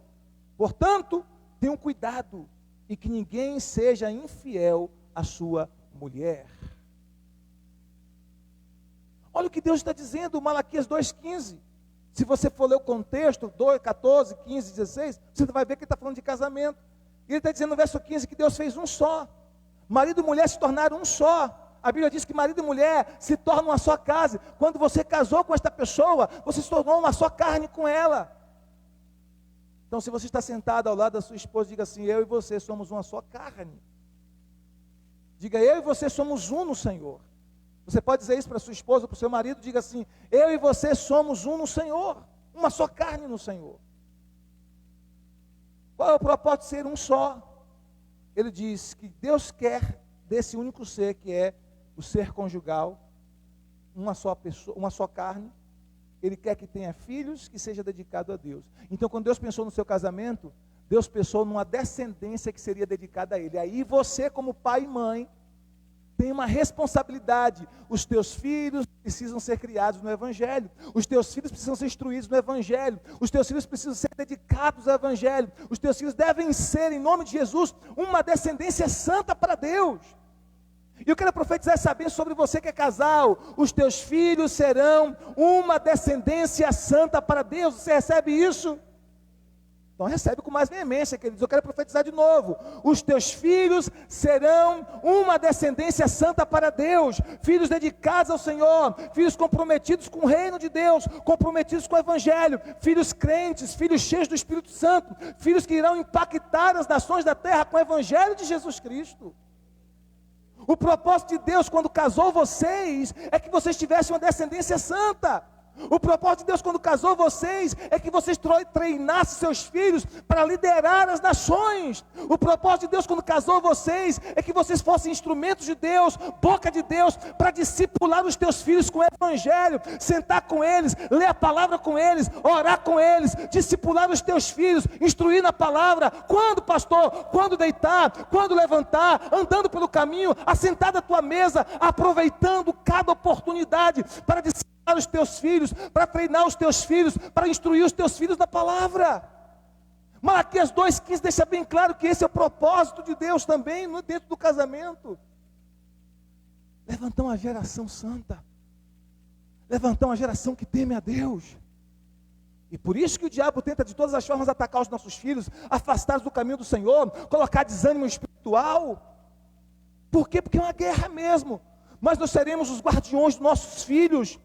Portanto, tenham cuidado e que ninguém seja infiel à sua mulher. Olha o que Deus está dizendo, Malaquias 2,15. Se você for ler o contexto, 2, 14, 15, 16, você vai ver que ele está falando de casamento. E ele está dizendo no verso 15 que Deus fez um só. Marido e mulher se tornaram um só. A Bíblia diz que marido e mulher se tornam uma só casa. Quando você casou com esta pessoa, você se tornou uma só carne com ela. Então, se você está sentado ao lado da sua esposa, diga assim: eu e você somos uma só carne. Diga: eu e você somos um no Senhor. Você pode dizer isso para sua esposa, para o seu marido, diga assim: eu e você somos um no Senhor, uma só carne no Senhor. Qual é o propósito de ser um só? Ele diz que Deus quer desse único ser, que é o ser conjugal, uma só pessoa, uma só carne. Ele quer que tenha filhos, que seja dedicado a Deus. Então, quando Deus pensou no seu casamento, Deus pensou numa descendência que seria dedicada a Ele. Aí você, como pai e mãe, tem uma responsabilidade. Os teus filhos precisam ser criados no Evangelho. Os teus filhos precisam ser instruídos no Evangelho. Os teus filhos precisam ser dedicados ao Evangelho. Os teus filhos devem ser, em nome de Jesus, uma descendência santa para Deus. E eu quero profetizar essa bênção sobre você que é casal. Os teus filhos serão uma descendência santa para Deus. Você recebe isso? Então recebe com mais veemência, queridos. Eu quero profetizar de novo. Os teus filhos serão uma descendência santa para Deus. Filhos dedicados ao Senhor. Filhos comprometidos com o reino de Deus. Comprometidos com o Evangelho. Filhos crentes. Filhos cheios do Espírito Santo. Filhos que irão impactar as nações da terra com o Evangelho de Jesus Cristo. O propósito de Deus quando casou vocês é que vocês tivessem uma descendência santa. O propósito de Deus quando casou vocês é que vocês treinassem seus filhos para liderar as nações. O propósito de Deus quando casou vocês é que vocês fossem instrumentos de Deus, boca de Deus, para discipular os teus filhos com o evangelho, sentar com eles, ler a palavra com eles, orar com eles, discipular os teus filhos, instruir na palavra. Quando, pastor? Quando deitar, quando levantar, andando pelo caminho, assentado à tua mesa, aproveitando cada oportunidade para discipular os teus filhos, para treinar os teus filhos, para instruir os teus filhos na palavra. Malaquias 2,15 deixa bem claro que esse é o propósito de Deus também dentro do casamento. Levantar uma geração santa, levantar uma geração que teme a Deus. E por isso que o diabo tenta de todas as formas atacar os nossos filhos, afastá-los do caminho do Senhor, colocar desânimo espiritual. Por quê? Porque é uma guerra mesmo. Mas nós seremos os guardiões dos nossos filhos,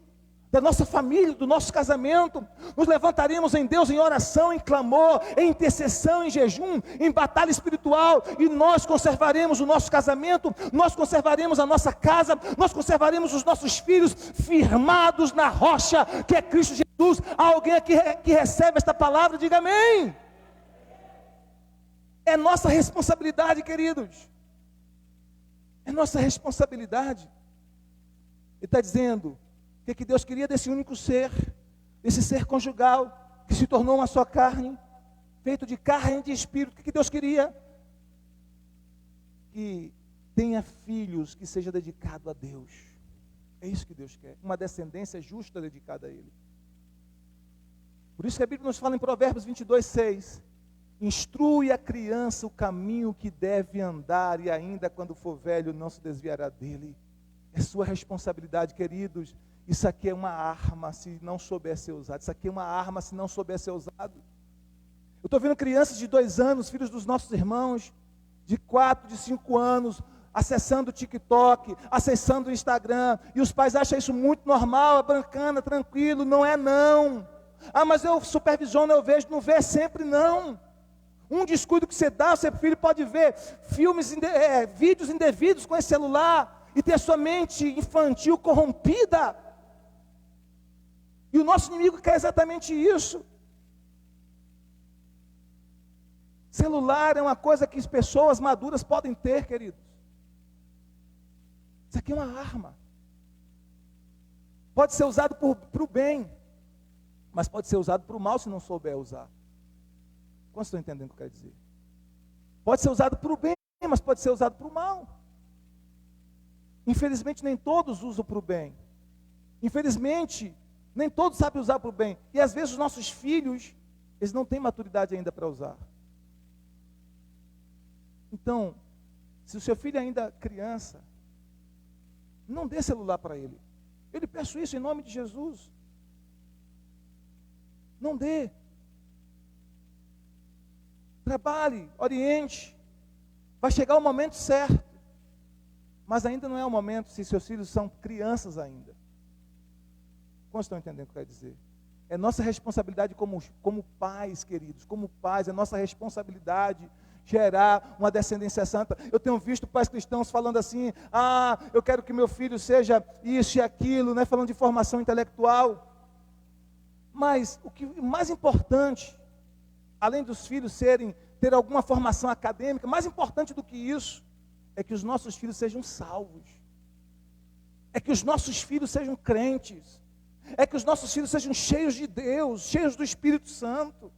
da nossa família, do nosso casamento. Nos levantaremos em Deus em oração, em clamor, em intercessão, em jejum, em batalha espiritual, e nós conservaremos o nosso casamento, nós conservaremos a nossa casa, nós conservaremos os nossos filhos firmados na rocha que é Cristo Jesus. Há alguém aqui que recebe esta palavra? Diga amém. É nossa responsabilidade, queridos, é nossa responsabilidade. Ele está dizendo que Deus queria desse único ser, desse ser conjugal, que se tornou uma só carne, feito de carne e de espírito. O que Deus queria? Que tenha filhos, que seja dedicado a Deus. É isso que Deus quer, uma descendência justa dedicada a Ele. Por isso que a Bíblia nos fala em Provérbios 22,6, instrui a criança o caminho que deve andar, e ainda quando for velho não se desviará dele. É sua responsabilidade, queridos. Isso aqui é uma arma se não souber ser usado. Isso aqui é uma arma se não souber ser usado. Eu estou vendo crianças de 2 anos, filhos dos nossos irmãos, de 4, de 5 anos, acessando o TikTok, acessando o Instagram, e os pais acham isso muito normal, é bacana, tranquilo. Não é não. Ah, mas eu supervisiono, eu vejo. Não vê sempre não. Um descuido que você dá, o seu filho pode ver vídeos indevidos com esse celular, e ter sua mente infantil corrompida. E o nosso inimigo quer exatamente isso. Celular é uma coisa que as pessoas maduras podem ter, queridos. Isso aqui é uma arma. Pode ser usado para o bem, mas pode ser usado para o mal se não souber usar. Quantos estão entendendo o que eu quero dizer? Pode ser usado para o bem, mas pode ser usado para o mal. Infelizmente nem todos usam para o bem. Infelizmente nem todos sabem usar para o bem. E às vezes os nossos filhos, eles não têm maturidade ainda para usar. Então, se o seu filho ainda é criança, não dê celular para ele. Eu lhe peço isso em nome de Jesus. Não dê. Trabalhe, oriente. Vai chegar o momento certo. Mas ainda não é o momento, se seus filhos são crianças ainda. Como estão entendendo o que eu quero dizer? É nossa responsabilidade como pais, queridos, como pais, é nossa responsabilidade gerar uma descendência santa. Eu tenho visto pais cristãos falando assim, eu quero que meu filho seja isso e aquilo, né? Falando de formação intelectual. Mas o que mais importante, além dos filhos ter alguma formação acadêmica, mais importante do que isso, é que os nossos filhos sejam salvos, é que os nossos filhos sejam crentes, é que os nossos filhos sejam cheios de Deus, cheios do Espírito Santo.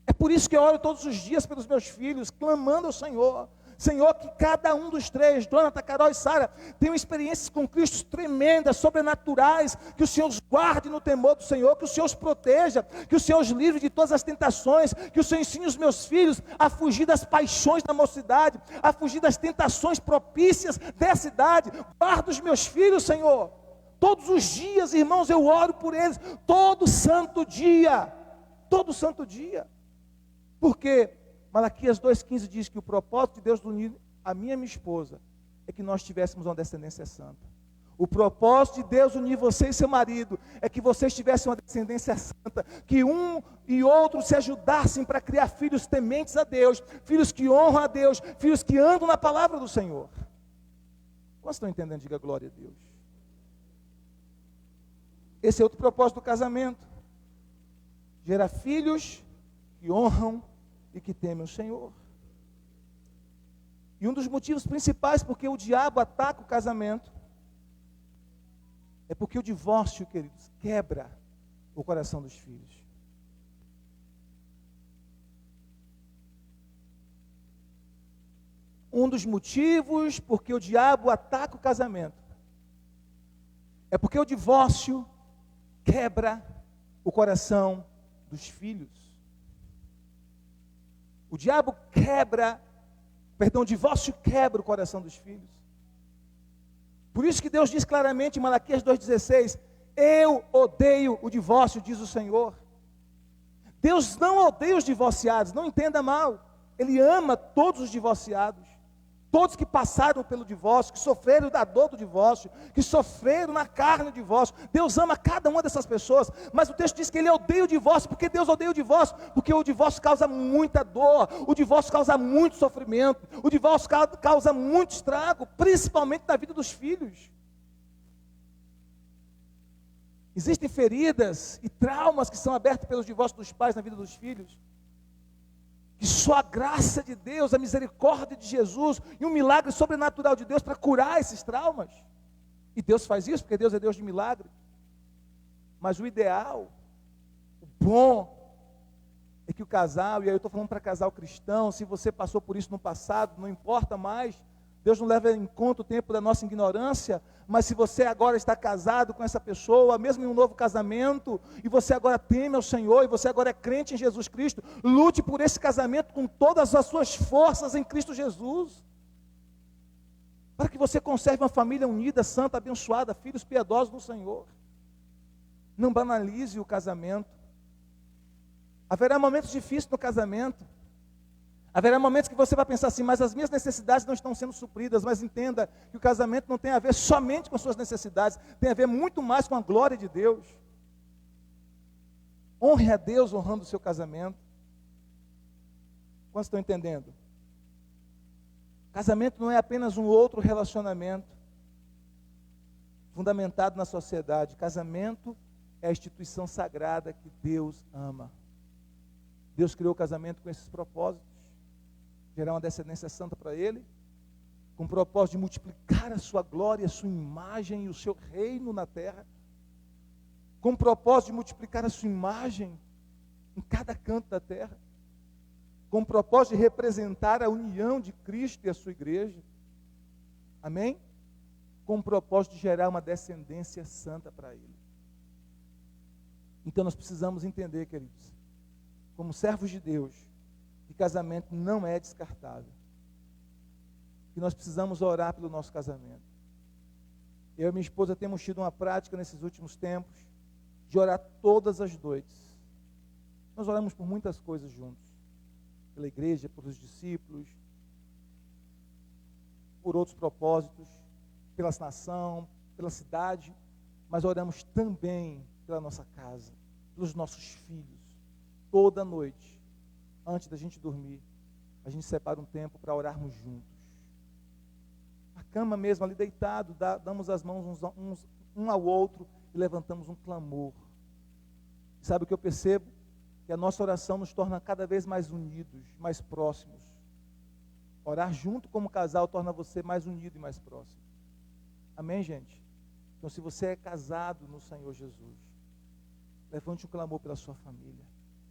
É por isso que eu oro todos os dias pelos meus filhos, clamando ao Senhor, Senhor, que cada um dos 3, Jonathan, Carol e Sara, tenham experiências com Cristo tremendas, sobrenaturais, que o Senhor os guarde no temor do Senhor, que o Senhor os proteja, que o Senhor os livre de todas as tentações, que o Senhor ensine os meus filhos a fugir das paixões da mocidade, a fugir das tentações propícias dessa idade. Guarda os meus filhos, Senhor, todos os dias, irmãos, eu oro por eles, todo santo dia, porque Malaquias 2,15 diz que o propósito de Deus de unir a minha e minha esposa é que nós tivéssemos uma descendência santa. O propósito de Deus unir você e seu marido é que vocês tivessem uma descendência santa, que um e outro se ajudassem para criar filhos tementes a Deus, filhos que honram a Deus, filhos que andam na palavra do Senhor. Quantos estão entendendo? Diga glória a Deus. Esse é outro propósito do casamento. Gerar filhos que honram e que temem o Senhor. E um dos motivos principais porque o diabo ataca o casamento é porque o divórcio, queridos, quebra o coração dos filhos. Um dos motivos porque o diabo ataca o casamento é porque o divórcio quebra o coração dos filhos. O divórcio quebra o coração dos filhos. Por isso que Deus diz claramente em Malaquias 2,16, eu odeio o divórcio, diz o Senhor. Deus não odeia os divorciados, não entenda mal. Ele ama todos os divorciados. Todos que passaram pelo divórcio, que sofreram da dor do divórcio, que sofreram na carne o divórcio. Deus ama cada uma dessas pessoas, mas o texto diz que Ele odeia o divórcio. Porque Deus odeia o divórcio? Porque o divórcio causa muita dor, o divórcio causa muito sofrimento, o divórcio causa muito estrago, principalmente na vida dos filhos. Existem feridas e traumas que são abertos pelos divórcios dos pais na vida dos filhos. Que só a graça de Deus, a misericórdia de Jesus e um milagre sobrenatural de Deus para curar esses traumas. E Deus faz isso porque Deus é Deus de milagre. Mas o ideal, o bom, é que o casal, e aí eu estou falando para casal cristão, se você passou por isso no passado, não importa mais, Deus não leva em conta o tempo da nossa ignorância, mas se você agora está casado com essa pessoa, mesmo em um novo casamento, e você agora teme ao Senhor, e você agora é crente em Jesus Cristo, lute por esse casamento com todas as suas forças em Cristo Jesus, para que você conserve uma família unida, santa, abençoada, filhos piedosos no Senhor. Não banalize o casamento. Haverá momentos difíceis no casamento. Haverá momentos que você vai pensar assim, mas as minhas necessidades não estão sendo supridas, mas entenda que o casamento não tem a ver somente com as suas necessidades, tem a ver muito mais com a glória de Deus. Honre a Deus honrando o seu casamento. Quantos estão entendendo? Casamento não é apenas um outro relacionamento fundamentado na sociedade. Casamento é a instituição sagrada que Deus ama. Deus criou o casamento com esses propósitos. Gerar uma descendência santa para Ele, com o propósito de multiplicar a sua glória, a sua imagem e o seu reino na terra, com o propósito de multiplicar a sua imagem em cada canto da terra, com o propósito de representar a união de Cristo e a sua igreja, amém? Com o propósito de gerar uma descendência santa para Ele. Então nós precisamos entender, queridos, como servos de Deus, que casamento não é descartável. Que nós precisamos orar pelo nosso casamento. Eu e minha esposa temos tido uma prática nesses últimos tempos de orar todas as noites. Nós oramos por muitas coisas juntos. Pela igreja, pelos discípulos, por outros propósitos, pela nação, pela cidade, mas oramos também pela nossa casa, pelos nossos filhos. Toda noite, antes da gente dormir, a gente separa um tempo para orarmos juntos. Na cama mesmo, ali deitado, damos as mãos um ao outro e levantamos um clamor. E sabe o que eu percebo? Que a nossa oração nos torna cada vez mais unidos, mais próximos. Orar junto como casal torna você mais unido e mais próximo. Amém, gente? Então, se você é casado no Senhor Jesus, levante um clamor pela sua família.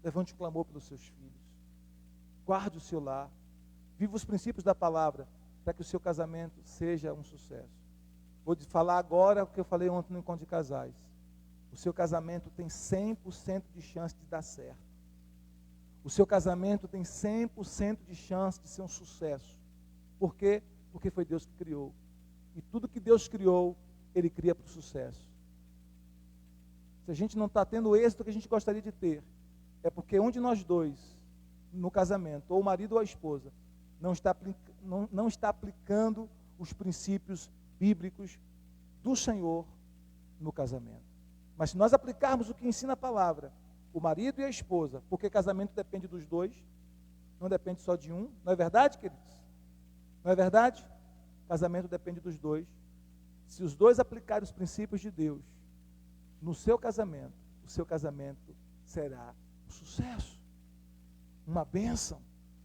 Levante um clamor pelos seus filhos. Guarde o seu lar. Viva os princípios da palavra para que o seu casamento seja um sucesso. Vou falar agora o que eu falei ontem no encontro de casais. O seu casamento tem 100% de chance de dar certo. O seu casamento tem 100% de chance de ser um sucesso. Por quê? Porque foi Deus que criou. E tudo que Deus criou, Ele cria para o sucesso. Se a gente não está tendo o êxito que a gente gostaria de ter, é porque um de nós dois, no casamento, ou o marido ou a esposa, não está aplicando os princípios bíblicos do Senhor no casamento. Mas se nós aplicarmos o que ensina a palavra, o marido e a esposa, porque casamento depende dos dois, não depende só de um, não é verdade, queridos? Não é verdade? Casamento depende dos dois. Se os dois aplicarem os princípios de Deus, no seu casamento, o seu casamento será um sucesso, uma bênção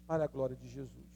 para a glória de Jesus.